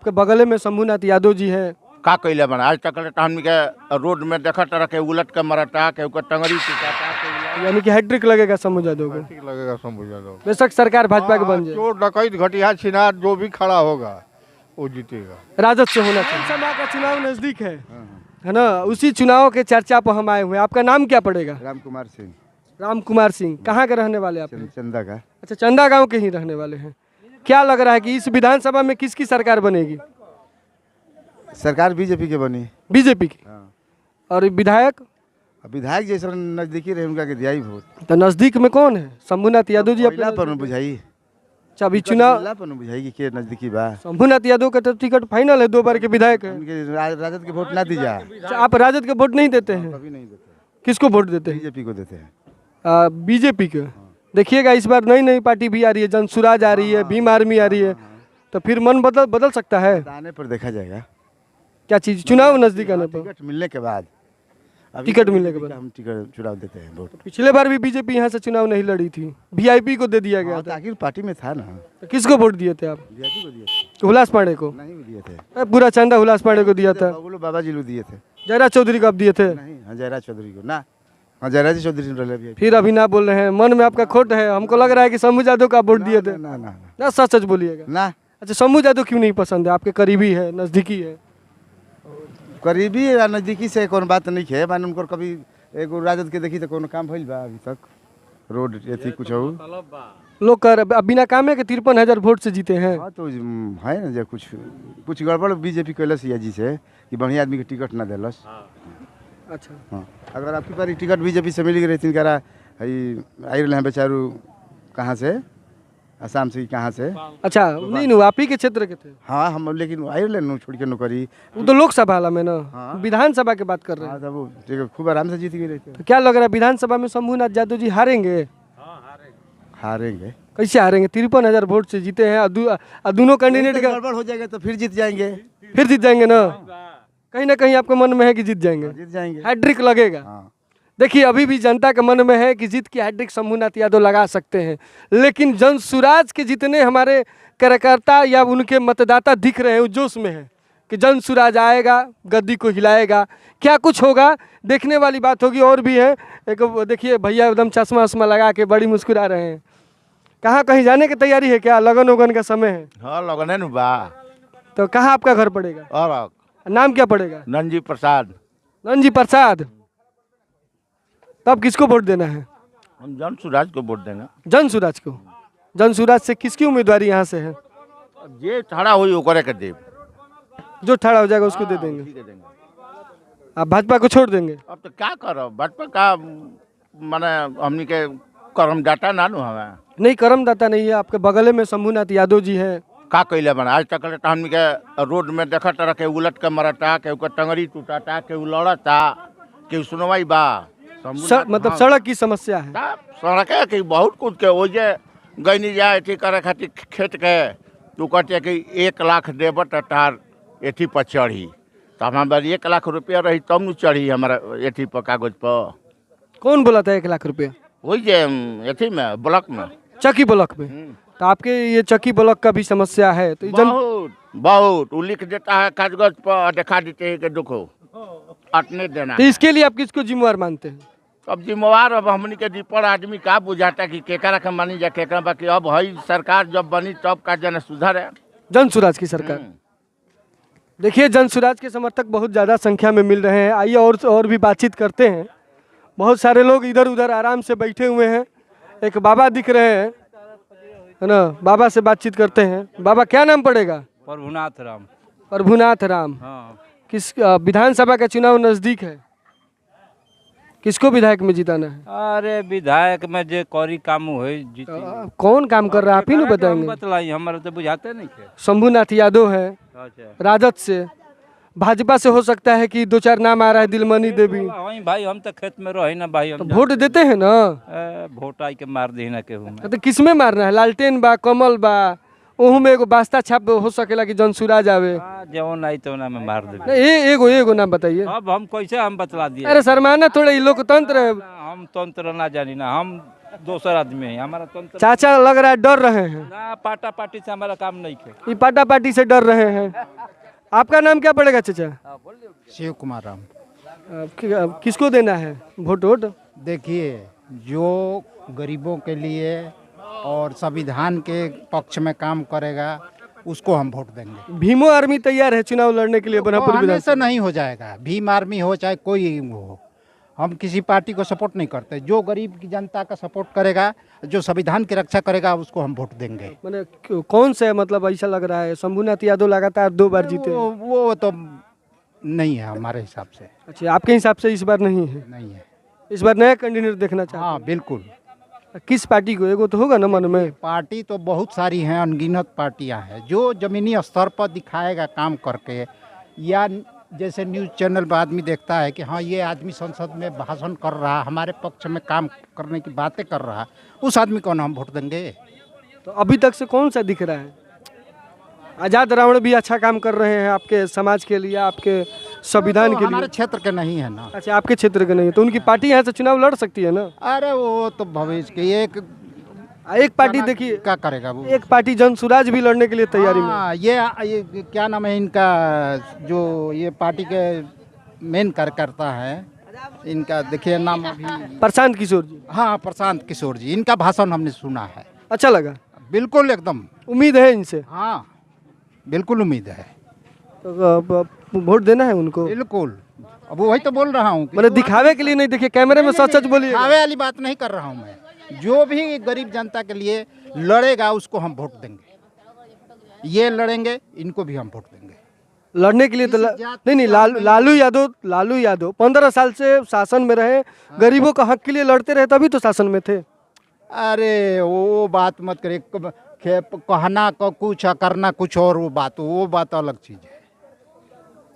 आपके बगल में शंभूनाथ यादव जी हैं। का कैले बना आज तक हमनी के रोड में देखा तरह के उलट के मरता के टंगरी टूटा यानी कि हैट्रिक लगेगा शंभू यादव को। ठीक लगेगा शंभू यादव। बेशक सरकार भाजपा के बन जाए, चोर डकैत घटिया छिनार जो भी खड़ा होगा वो जीतेगा। राजद से होना चाहिए। विधानसभा का चुनाव नजदीक है ना, उसी चुनाव के चर्चा पर हम आए हुए हैं। आपका नाम क्या पड़ेगा? राम कुमार सिंह। राम कुमार सिंह, कहाँ के रहने वाले आप? चंदा का। अच्छा, चंदा गांव के ही रहने वाले हैं। क्या लग रहा है कि इस विधानसभा में किसकी सरकार बनेगी? सरकार बीजेपी के बनी। बीजेपी की। और विधायक? विधायक जैसा नजदीकी रहे उनका के दिया ही वोट। तो नजदीक में कौन है? शंभूनाथ यादव जी अपने पर बुझाई। अच्छा, अभी चुनाव पर बुझाई के नजदीकी बा। शंभूनाथ यादव का तो टिकट फाइनल है, 2 बार के विधायक है। उनके राजद के वोट ना दीजा। अच्छा, आप राजद के वोट नहीं देते हैं? कभी नहीं देते। किसको वोट देते हैं? बीजेपी को देते हैं। बीजेपी के। देखिएगा इस बार नई नई पार्टी भी आ रही है, जनसुराज आ रही है, भीम आर्मी आ रही है, तो फिर मन बदल सकता है। आने पर देखा जाएगा क्या चीज? चुनाव नजदीक आने पर टिकट मिलने के बाद। टिकट मिलने के बाद हम टिकट चुनाव देते हैं वोट। पिछले बार भी बीजेपी यहाँ से चुनाव नहीं लड़ी थी, वीआईपी को दे दिया गया था। आखिर पार्टी में था ना। तो किसको वोट दिए थे आप? वीआईपी को दिए थे। हुलास पांडे को? नहीं दिए थे। पूरा चंदा हुलास पांडे को दिया था। बाबा जी लोग दिए थे। जयराज चौधरी को आप दिए थे? नहीं, हाँ जयराज चौधरी को ना। हाँ जयराज चौधरी ने। फिर अभी ना बोल रहे हैं, मन में आपका खोट है। हमको लग रहा है कि शंभू यादव का वोट दिए थे। ना ना ना, सच सच बोलिएगा ना। अच्छा, शंभू यादव क्यों नहीं पसंद है? आपके करीबी है, नजदीकी है। करीबी या नजदीकी से कौन बात नहीं है। मान उनको कभी एगो राजद के देखी तो कोनो काम भइल बा अभी तक? रोड थी कुछ हो लोग कर बिना कामे के 53,000 वोट से जीते हैं। हाँ तो है ना जो कुछ गड़बड़ बीजेपी कैलस या जी से कि बढ़िया आदमी के टिकट ना दिलस। अच्छा, हाँ, अगर आपकी बारी टिकट बीजेपी से मिल गई तीन करा आई रहे हैं बेचारू कहाँ से, असम से कहाँ से। अच्छा, नहीं आप ही के क्षेत्र के थे? हाँ हम, लेकिन आई रहे छोड़ के नौकरी। वो तो लोकसभा में ना। हाँ। विधानसभा की बात कर रहे हैं। हाँ तब वो ठीक है, खूब आराम से जीत गई रहते। तो क्या लग रहा है विधानसभा में शंभूनाथ यादव जी हारेंगे? हारेंगे। कैसे हारेंगे? 53,000 वोट से जीते हैं। दोनों कैंडिडेट का गड़बड़ हो जाएगा तो फिर जीत जाएंगे। फिर जीत जाएंगे ना? कहीं ना कहीं आपके मन में है कि जीत जाएंगे? जीत जाएंगे। हैट्रिक लगेगा। हाँ। देखिए, अभी भी जनता के मन में है कि जीत की हैट्रिक शंभूनाथ यादव लगा सकते हैं, लेकिन जनसुराज के जितने हमारे कार्यकर्ता या उनके मतदाता दिख रहे हैं, वो जोश में है कि जनसुराज आएगा, गद्दी को हिलाएगा। क्या कुछ होगा, देखने वाली बात होगी। और भी है एक, देखिए भैया एकदम चश्मा वश्मा लगा के बड़ी मुस्कुरा रहे हैं। कहाँ कहीं जाने की तैयारी है क्या? लगन उगन का समय है। हाँ लगने नु बा। तो कहाँ आपका घर पड़ेगा? और नाम क्या पड़ेगा? नंजी प्रसाद। नंजी प्रसाद। तब किसको वोट देना है? हम जनसुराज को वोट देंगे। जनसुराज को? जनसुराज से किसकी उम्मीदवारी यहाँ से है? जे खड़ा हुई ओकरे के देव। जो ठड़ा हो जाएगा उसको दे देंगे। आप भाजपा को छोड़ देंगे? अब तो क्या करो, भाजपा का माने हमनी के कर्म डाटा ना नु हमें। नहीं, कर्मदाता नहीं है। आपके बगल में शंभूनाथ यादव जी हैं। का कैले बना आज तक हमनी के रोड में देखा तरह के उलट के मरता के टंगरी टूटाता के लड़ता के सुनवाई बा। मतलब सड़क की समस्या है। सड़क है कि बहुत कुछ के वो जे गई जाए अथी करे खातिर खेत के तू कहते कि 1 लाख देव तो तार एथी पर चढ़ी, तो हमारे 1 लाख रुपया रही तब न चढ़ी हमारा एथी पर कागज पर। कौन बोला था 1 लाख रुपया? वही जे एथी में ब्लॉक में, चक्की ब्लॉक में। तो आपके ये चक्की ब्लॉक का भी समस्या है? तो बहुत वो लिख देता है कागज पर, दिखा देते हैं कि देखो अटने देना। तो इसके लिए आप किसको जिम्मेवार मानते हैं? अब जिम्मेवार अब हमनी के दीपर आदमी का बुझाता कि केकरा के मानी जा केकरा बाकी। अब हई सरकार जब बनी तब का जन सुधर है। जनसुराज की सरकार। देखिए, जनसुराज के समर्थक बहुत ज़्यादा संख्या में मिल रहे हैं। आइए और भी बातचीत करते हैं। बहुत सारे लोग इधर उधर आराम से बैठे हुए हैं। एक बाबा दिख रहे हैं, है ना? बाबा से बातचीत करते हैं। बाबा क्या नाम पड़ेगा? प्रभुनाथ राम। प्रभुनाथ राम। हाँ। किस विधानसभा का चुनाव नजदीक है, किसको विधायक में जिताना है? अरे विधायक में जे कौरी काम हुए जीती। कौन काम कर रहा है आप ही नहीं बताएंगे? बतलाई हमारे तो बुझाते नहीं थे। शंभूनाथ यादव है राजद से। भाजपा से हो सकता है कि 2-4 नाम आ रहा है, दिलमणि देवी। वही भाई हम तो खेत में रहे ना भाई। तो वोट देते हैं ना? वोट आई के मार दी ना केहू में। तो किस में मारना है? लालटेन बा, कमल बा, ओहू में एगो बास्ता छाप हो सकेला कि जनसुराज आवे। जवन आई तो ना में मार दे। एगो नाम बताइए। अब हम कैसे हम बतला दिए? अरे शर्माना थोड़े, लोकतंत्र है। हम तंत्र ना जानी ना। हम दूसरा आदमी है हमारा तंत्र चाचा लग रहा है डर रहे हैं, ना पाटा पाटी से हमारा काम नहीं है। ये पाटा पाटी से डर रहे हैं। आपका नाम क्या पड़ेगा चाचा? शिव कुमार राम। किसको देना है वोट? वोट देखिए, जो गरीबों के लिए और संविधान के पक्ष में काम करेगा उसको हम वोट देंगे। भीमो आर्मी तैयार है चुनाव लड़ने के लिए बरहमपुर आने से विधानसभा? नहीं हो जाएगा। भीम आर्मी हो चाहे कोई हो, हम किसी पार्टी को सपोर्ट नहीं करते। जो गरीब की जनता का सपोर्ट करेगा, जो संविधान की रक्षा करेगा, उसको हम वोट देंगे। मैंने कौन से मतलब ऐसा लग रहा है शंभुनाथ यादव लगातार 2 बार जीते हैं। वो तो नहीं है हमारे हिसाब से, अच्छा, आपके हिसाब से इस बार नहीं है? नहीं है। इस बार नया कैंडिडेट देखना चाहते हाँ बिल्कुल। हैं? किस पार्टी को? एगो तो होगा ना मन में। पार्टी तो बहुत सारी हैं, अनगिनत पार्टियां हैं। जो जमीनी स्तर पर दिखाएगा काम करके, या जैसे न्यूज़ चैनल पर आदमी देखता है कि हाँ ये आदमी संसद में भाषण कर रहा, हमारे पक्ष में काम करने की बातें कर रहा, उस आदमी को हम वोट देंगे। तो अभी तक से कौन सा दिख रहा है? आज़ाद रावण भी अच्छा काम कर रहे हैं आपके समाज के लिए, आपके संविधान के हमारे लिए। क्षेत्र के नहीं है ना। अच्छा, आपके क्षेत्र के नहीं है तो उनकी पार्टी यहाँ से चुनाव लड़ सकती है ना? अरे वो तो भविष्य की एक पार्टी देखिए, क्या करेगा वो। एक पार्टी जनसुराज भी लड़ने के लिए तैयारी में है। हाँ, ये क्या नाम है इनका, जो ये पार्टी के मेन कार्यकर्ता है, इनका देखिए नाम अभी। प्रशांत किशोर जी। हाँ, प्रशांत किशोर जी, इनका भाषण हमने सुना है। अच्छा लगा? बिल्कुल एकदम। उम्मीद है इनसे? हाँ बिल्कुल उम्मीद है। तो वोट देना है उनको? बिल्कुल। अब वही तो बोल रहा हूँ कि मतलब दिखावे के लिए नहीं, देखिए कैमरे में सच सच बोलिए। दिखावे वाली बात नहीं कर रहा हूँ मैं। जो भी गरीब जनता के लिए लड़ेगा उसको हम वोट देंगे। ये लड़ेंगे, इनको भी हम वोट देंगे। लड़ने के लिए तो नहीं, लालू यादव 15 साल से शासन में रहे, गरीबों का हक के लिए लड़ते रहे, तभी तो शासन में थे। अरे वो बात मत करिए। कहना को कुछ और करना कुछ और, वो बात अलग चीज़ है,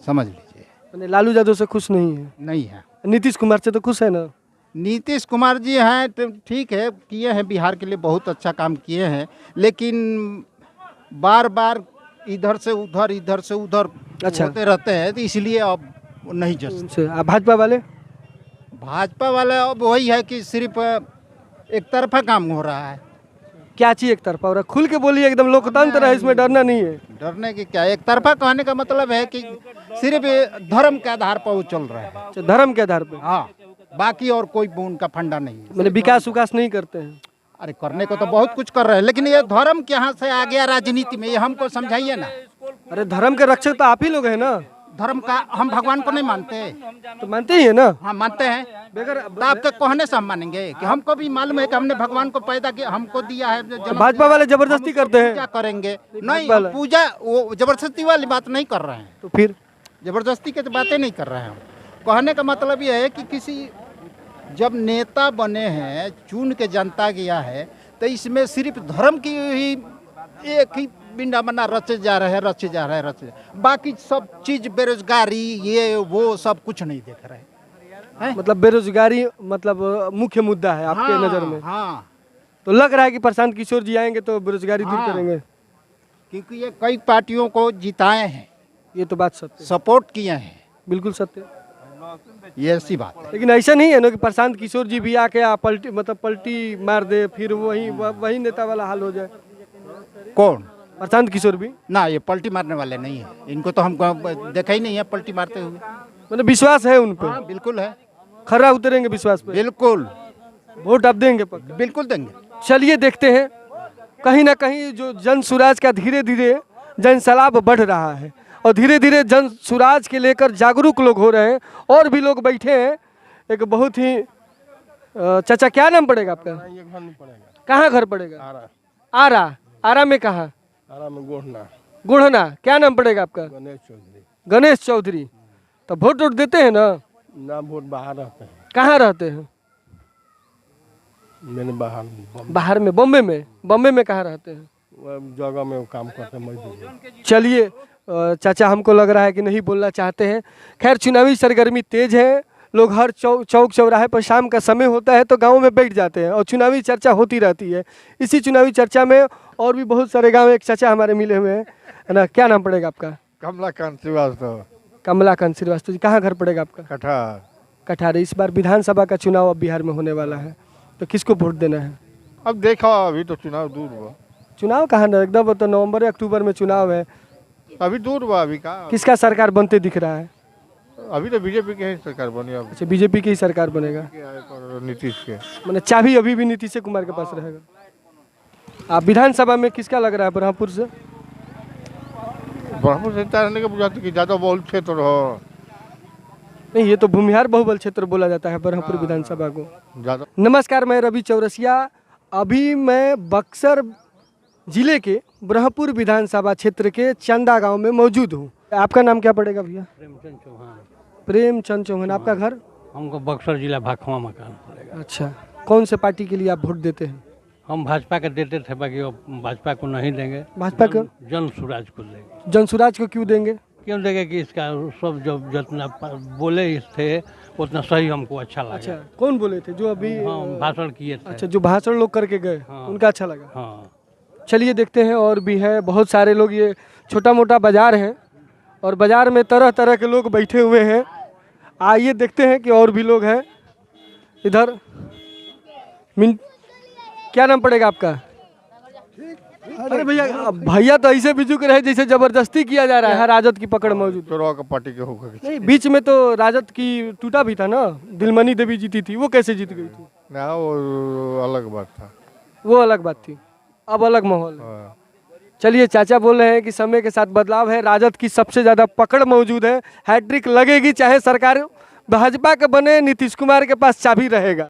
समझ लीजिए। मैंने लालू यादव से खुश नहीं है? नहीं है। नीतीश कुमार से तो खुश है ना? नीतीश कुमार जी हैं तो ठीक है, किए हैं बिहार के लिए बहुत अच्छा काम किए हैं, लेकिन बार बार इधर से उधर अच्छा। होते रहते हैं, तो इसलिए अब नहीं जचते। उनसे भाजपा वाले? भाजपा वाला अब वही है कि सिर्फ एक तरफा काम हो रहा है। क्या चीज एक तरफा हो रहा है? खुल के बोलिए, एकदम लोकतंत्र है, इसमें डरना नहीं है। डरने की क्या, एक तरफा कहने का मतलब है कि सिर्फ धर्म के आधार पर वो चल रहे हैं। अच्छा, धर्म के आधार पे? हाँ, बाकी और कोई उनका फंडा नहीं है। मैंने विकास उकास नहीं करते हैं? अरे करने को तो बहुत कुछ कर रहे हैं, लेकिन ये धर्म के यहाँ से आ गया राजनीति में, ये हमको समझाइए ना। अरे धर्म के रक्षक तो आप ही लोग हैं ना? धर्म का हम भगवान को नहीं मानते। तो मानते ही है ना? हाँ मानते हैं। बेगर तो आपके कहने से हम मानेंगे कि हमको भी मालूम है कि हमने भगवान को पैदा किया, हमको दिया है जन्म भाजपा दिया वाले है, जबरदस्ती हम करते हैं? पूजा करेंगे नहीं, वाला। पूजा वो जबरदस्ती वाली बात नहीं कर रहे हैं। तो फिर जबरदस्ती की तो बातें नहीं कर रहे हैं हम। कहने का मतलब ये है कि किसी जब नेता बने हैं, चुन के जनता गया है, तो इसमें सिर्फ धर्म की ही एक ही बिंडा बना रचे जा रहे हैं। बाकी सब चीज, बेरोजगारी, ये वो सब कुछ नहीं देख रहे हैं। मतलब बेरोजगारी मतलब मुख्य मुद्दा है आपके हाँ, नज़र में? हाँ, तो लग रहा है कि प्रशांत किशोर जी आएंगे तो बेरोजगारी दूर हाँ। करेंगे। क्योंकि ये कई पार्टियों को जिताए हैं, ये तो बात सत्य है, सपोर्ट किए हैं, बिल्कुल सत्य है। ये ऐसी बात है। लेकिन ऐसा नहीं है ना कि प्रशांत किशोर जी भी आके पलटी मार दे, फिर वही नेता वाला हाल हो जाए। कौन? प्रशांत किशोर भी ना, ये पलटी मारने वाले नहीं है। इनको तो हम देखा ही नहीं है पलटी मारते हुए। मतलब विश्वास है उन पे? हाँ बिल्कुल है, खरा उतरेंगे विश्वास पे? बिल्कुल। वोट आप देंगे पक्का? बिल्कुल देंगे। चलिए देखते हैं, कहीं ना कहीं जो जन सुराज का धीरे धीरे जनसलाब बढ़ रहा है और धीरे धीरे जन सुराज के लेकर जागरूक लोग हो रहे हैं। और भी लोग बैठे हैं। एक बहुत ही चाचा, क्या नाम पड़ेगा आपका? कहाँ घर पड़ेगा? आरा में कहाँ? गुढ़ना। क्या नाम पड़ेगा आपका? गणेश चौधरी। तो वोट देते हैं ना? वोट बाहर रहते हैं। कहाँ रहते हैं? मैंने बाहर में? बॉम्बे में कहाँ रहते हैं? जगह में काम करते हैं, मजदूर। चलिए, चाचा हमको लग रहा है कि नहीं बोलना चाहते हैं। खैर, चुनावी सरगर्मी तेज है। लोग हर चौक चौराहे पर शाम का समय होता है तो गाँव में बैठ जाते हैं और चुनावी चर्चा होती रहती है। इसी चुनावी चर्चा में और भी बहुत सारे गाँव, एक चाचा हमारे मिले हुए हैं, है ना? क्या नाम पड़ेगा आपका? कमलाकांत श्रीवास्तव। कमलाकांत श्रीवास्तव जी। कहाँ घर पड़ेगा आपका? कठार। कठार। इस बार विधानसभा का चुनाव अब बिहार में होने वाला है, तो किसको वोट देना है? अब देखो, अभी तो चुनाव दूर हुआ, चुनाव कहाँ ना, एकदम तो नवंबर या अक्टूबर में चुनाव है। अभी दूर हुआ, अभी का किसका सरकार बनते दिख रहा है? अभी तो बीजेपी की ही सरकार बनी, अब अच्छा, बीजेपी की ही सरकार बनेगा। और नीतीश के। मैंने चाबी अभी भी नीतीश कुमार के पास रहेगा। आप विधानसभा में किसका लग रहा है ब्रह्मपुर से? ब्रह्मपुर से इतना रहने के बुझाते कि ज़्यादा बहुत क्षेत्र हो, नहीं, ये तो भूमिहार बहुबल क्षेत्र बोला जाता है ब्रह्मपुर विधानसभा को। ज़्यादा। नमस्कार, मैं रवि चौरसिया। अभी मैं बक्सर जिले के ब्रह्मपुर विधानसभा क्षेत्र के चंदा गांव में मौजूद हूँ। आपका नाम क्या पड़ेगा भैया? प्रेमचंद चौहान। प्रेमचंद चौहान। आपका घर? हमको बक्सर जिला भाखवा मकान पड़ेगा। अच्छा, कौन से पार्टी के लिए आप वोट देते हैं? हम भाजपा के देते थे, बाकी वो भाजपा को नहीं देंगे। भाजपा को? जन स्वराज को देंगे। जनसुराज को क्यों देंगे? क्यों देंगे कि इसका सब जो जितना बोले थे उतना सही हमको अच्छा लगा। अच्छा, कौन बोले थे जो अभी? हाँ, भाषण किए थे। अच्छा, जो भाषण लोग करके गए, हाँ। उनका अच्छा लगा। हाँ। चलिए देखते हैं, और भी है बहुत सारे लोग। ये छोटा मोटा बाजार है और बाजार में तरह तरह के लोग बैठे हुए हैं। आइए देखते हैं कि और भी लोग हैं इधर। क्या नाम पड़ेगा आपका? अरे भैया, भैया तो ऐसे भी झुक रहे जैसे जबरदस्ती किया जा रहा है। यहाँ राजद की पकड़ मौजूद। चुनाव का पार्टी के होगा। नहीं, बीच में तो राजद की टूटा भी था ना, दिलमणि देवी जीती थी, वो कैसे जीत गई थी? ना, वो अलग बात था। वो अलग बात थी, अब अलग माहौल है। हाँ। चलिए, चाचा बोल रहे हैं कि समय के साथ बदलाव है, राजद की सबसे ज़्यादा पकड़ मौजूद है, हैट्रिक लगेगी, चाहे सरकार भाजपा के बने, नीतीश कुमार के पास चाबी रहेगा।